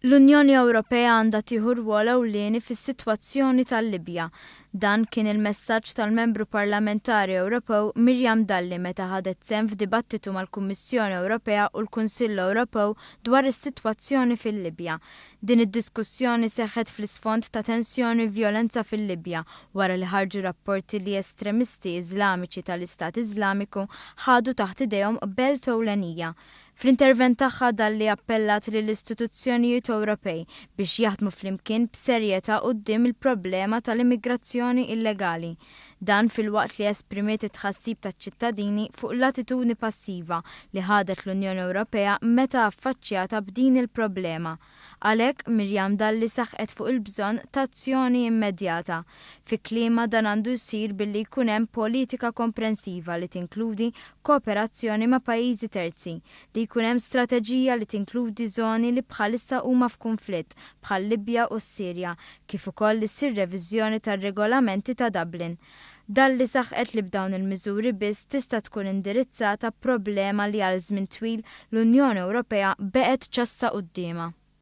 L-Unjoni Ewropea għandha tieħu rwol ewlieni fis-sitwazzjoni tal-Libja. Dan kien il-messaġġ tal-Membru Parlamentari Ewropew Miriam Dalli meta ħadet sehem f'dibattitu mal-Kummissjoni Ewropea u l-Kunsill Ewropew dwar is-sitwazzjoni fil-Libja. Din id-diskussjoni seħħet fl-isfond ta' tensjoni u vjolenza fil-Libja wara li ħarġu rapporti li estremisti Iżlamiċi tal-Istat Iżlamiku ħadu taħt idejhom belt ewlenija. Fl-intervent tagħha Dalli appellat lill-istituzzjonijiet Ewropej biex jaħdmu flimkien b'serjetà quddiem il-problema tal-immigrazzjoni illegali. Dan filwaqt li esprimiet it-tħassib taċ-ċittadini fuq l-attitudni passiva li ħadet l-Unjoni Ewropea meta affaċċjata b'din il-problema. Għalhekk Miriam Dalli saħqet fuq il-bżonn ta' azzjoni immedjata. Fi kliema dan għandu jsir billi jkun hemm politika komprensiva li tinkludi kooperazzjoni ma' pajjiżi terzi, li jkun hemm strateġija li tinkludi żoni li bħalissa huma f'kunflitt bħal Libja u s-Sirja, kif ukoll li ssir reviżjoni tar-regolamenti ta' Dublin. Dalli saħqet li b'dawn il-miżuri biss tista' tkun indirizzata problema li għal żmien twil l-Unjoni Ewropea beqgħet ċassa qudiemha.